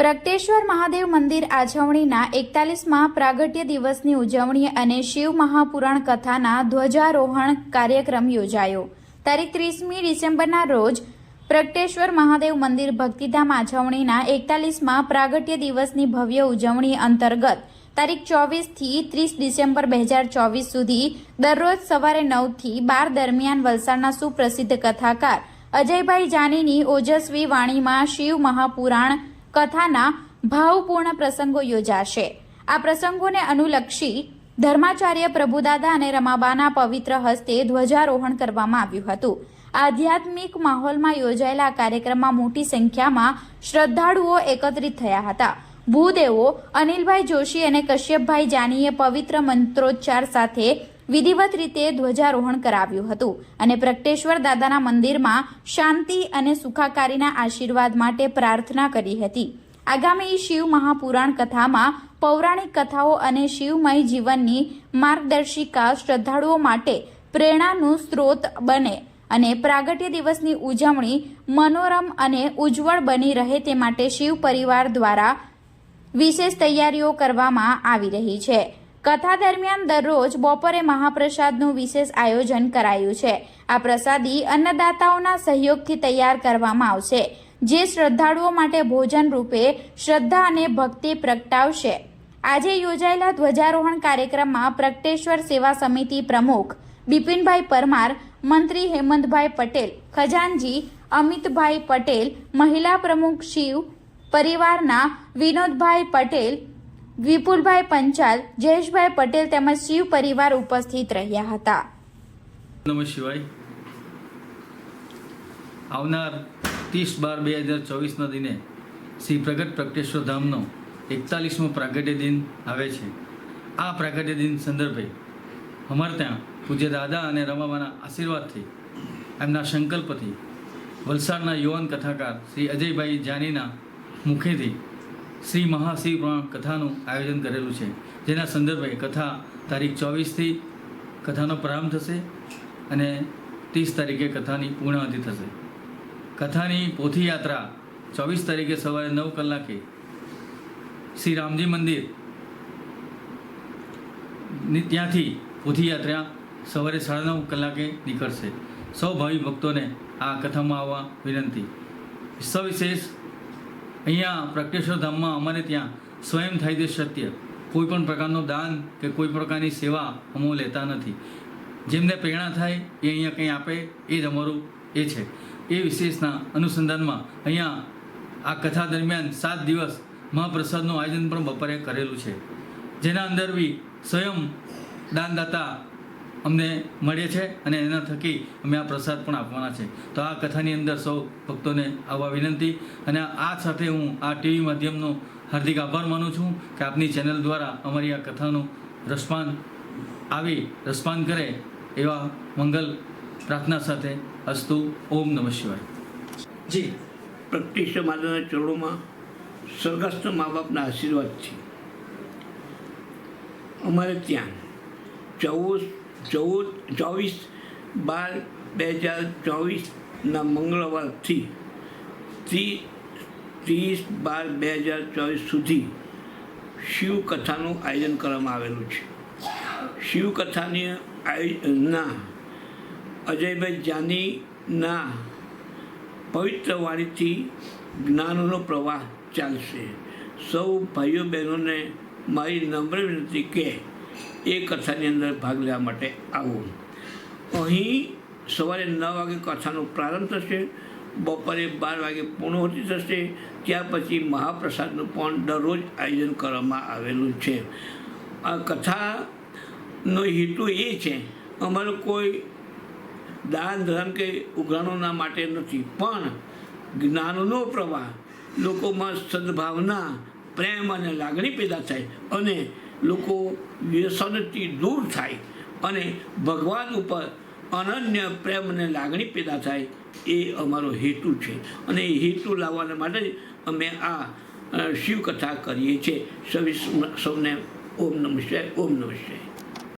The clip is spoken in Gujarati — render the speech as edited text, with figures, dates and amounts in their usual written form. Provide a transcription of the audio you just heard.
પ્રગટેશ્વર મહાદેવ મંદિર આછવણીના 41મા પ્રાગટ્ય દિવસની ઉજવણી અને શિવ મહાપુરાણ કથાના ધ્વજારોહણ કાર્યક્રમ યોજાયો। તારીખ 30મી ડિસેમ્બરના રોજ પ્રગટેશ્વર મહાદેવ મંદિર ભક્તિધામ આછવણીના 41મા પ્રાગટ્ય દિવસની ભવ્ય ઉજવણી અંતર્ગત તારીખ 24 થી 30 ડિસેમ્બર 2024 સુધી દરરોજ સવારે 9 થી 12 દરમિયાન વલસાડના સુપ્રસિદ્ધ કથાકાર અજયભાઈ જાનીની ઓજસ્વી વાણીમાં શિવ મહાપુરાણ કથાના ભાવપૂર્ણ પ્રસંગો યોજાશે। આ પ્રસંગોને અનુલક્ષી ધર્માચાર્ય પ્રભુદાદા અને રમાબાના પવિત્ર હસ્તે ધ્વજારોહણ કરવામાં આવ્યું હતું। આધ્યાત્મિક માહોલમાં યોજાયેલા કાર્યક્રમમાં મોટી સંખ્યામાં શ્રદ્ધાળુઓ એકત્રિત થયા હતા। ભૂદેવો અનિલભાઈ જોશી અને કશ્યપભાઈ જાનીએ પવિત્ર મંત્રોચ્ચાર સાથે વિધિવત રીતે ધ્વજારોહણ કરાવ્યું હતું અને પ્રગટેશ્વર દાદાના મંદિરમાં શાંતિ અને સુખાકારીના આશીર્વાદ માટે પ્રાર્થના કરી હતી। આગામી શિવ મહાપુરાણ કથામાં પૌરાણિક કથાઓ અને શિવમય જીવનની માર્ગદર્શિકા શ્રદ્ધાળુઓ માટે પ્રેરણાનું સ્ત્રોત બને અને પ્રાગટ્ય દિવસની ઉજવણી મનોરમ અને ઉજ્જવળ બની રહે તે માટે શિવ પરિવાર દ્વારા વિશેષ તૈયારીઓ કરવામાં આવી રહી છે। કથા દરમિયાન દરરોજ બપોરે મહાપ્રસાદનું વિશેષ આયોજન કરાયું છે। આ પ્રસાદી અન્નદાતાઓના સહયોગથી તૈયાર કરવામાં આવશે, જે શ્રદ્ધાળુઓ માટે ભોજન રૂપે શ્રદ્ધા અને ભક્તિ પ્રગટાવશે। આજે યોજાયેલા ધ્વજારોહણ કાર્યક્રમમાં પ્રગટેશ્વર સેવા સમિતિ પ્રમુખ બિપિનભાઈ પરમાર, મંત્રી હેમંતભાઈ પટેલ, ખજાનજી અમિતભાઈ પટેલ, મહિલા પ્રમુખ શિવ પરિવારના વિનોદભાઈ પટેલ, વિપુલભાઈ પંચાલ, જયેશભાઈ પટેલ તેમજ શિવ પરિવાર ઉપસ્થિત રહ્યા હતા। નમઃ શિવાય। આવનાર 30/12/2024ના દિને શ્રી પ્રગટેશ્વર ધામનો 41મો પ્રાગટ્ય દિન આવે છે। આ પ્રાગટ્ય દિન સંદર્ભે અમારે ત્યાં પૂજ્ય દાદા અને રમાબાના આશીર્વાદથી, એમના સંકલ્પથી વલસાડના યુવાન કથાકાર શ્રી અજયભાઈ જાનીના મુખેથી શ્રી મહાશિવ પુરાણ કથાનું આયોજન કરેલું છે, જેના સંદર્ભે કથા તારીખ 24થી કથાનો પ્રારંભ થશે અને 30 તારીખે કથાની પૂર્ણાહુતિ થશે। કથાની પોથી યાત્રા 24 તારીખે સવારે 9 કલાકે શ્રી રામજી મંદિર ત્યાંથી પોથી યાત્રા સવારે 9:30 કલાકે નીકળશે। સૌ ભાવિ ભક્તોને આ કથામાં આવવા વિનંતી। સવિશેષ અહીંયા પ્રગટેશ્વર ધામમાં અમારે ત્યાં સ્વયં થાય તે સત્ય, કોઈ પણ પ્રકારનું દાન કે કોઈ પ્રકારની સેવા અમે લેતા નથી। જેમને પ્રેરણા થાય એ અહીંયા કંઈ આપે એ જ અમારું એ છે। એ વિશેષના અનુસંધાનમાં અહીંયા આ કથા દરમિયાન 7 દિવસ મહાપ્રસાદનું આયોજન પણ બપોરે કરેલું છે, જેના અંદર બી સ્વયં દાનદાતા અમને મળે છે અને એના થકી અમે આ પ્રસાદ પણ આપવાના છે। તો આ કથાની અંદર સૌ ભક્તોને આવવા વિનંતી। અને આ સાથે હું આ ટીવી માધ્યમનો હાર્દિક આભાર માનું છું કે આપની ચેનલ દ્વારા અમારી આ કથાનું રસપાન કરે એવા મંગલ પ્રાર્થના સાથે અસ્તુ। ઓમ નમઃ શિવાય। જી, પ્રગટેશ્વર માતાના ચરણોમાં સ્વર્ગસ્થ મા બાપના આશીર્વાદથી અમારે ત્યાં 24/12/2024ના મંગળવારથી 30/12/2024 સુધી શિવ કથાનું આયોજન કરવામાં આવેલું છે। શિવ કથાની આયોજનના અજયભાઈ જાનીના પવિત્ર વાણીથી જ્ઞાનનો પ્રવાહ ચાલશે। સૌ ભાઈઓ બહેનોને મારી નમ્ર વિનંતી કે એ કથાની અંદર ભાગ લેવા માટે આવો। અહીં સવારે 9 વાગે કથાનો પ્રારંભ થશે, બપોરે 12 વાગે પૂર્ણાહુતિ થશે, ત્યાર પછી મહાપ્રસાદનું પણ દરરોજ આયોજન કરવામાં આવેલું છે। આ કથાનો હેતુ એ છે, અમારો કોઈ દાન ધર્મ કે ઉઘરાણોના માટે નથી, પણ જ્ઞાનનો પ્રવાહ લોકોમાં સદભાવના, પ્રેમ અને લાગણી પેદા થાય અને લોકો વ્યસનથી દૂર થાય અને ભગવાન ઉપર અનન્ય પ્રેમ અને લાગણી પેદા થાય, એ અમારો હેતુ છે। અને એ હેતુ લાવવાના માટે જ અમે આ શિવકથા કરીએ છીએ। સૌને ઓમ નમઃ શિવાય, ઓમ નમઃ શિવાય।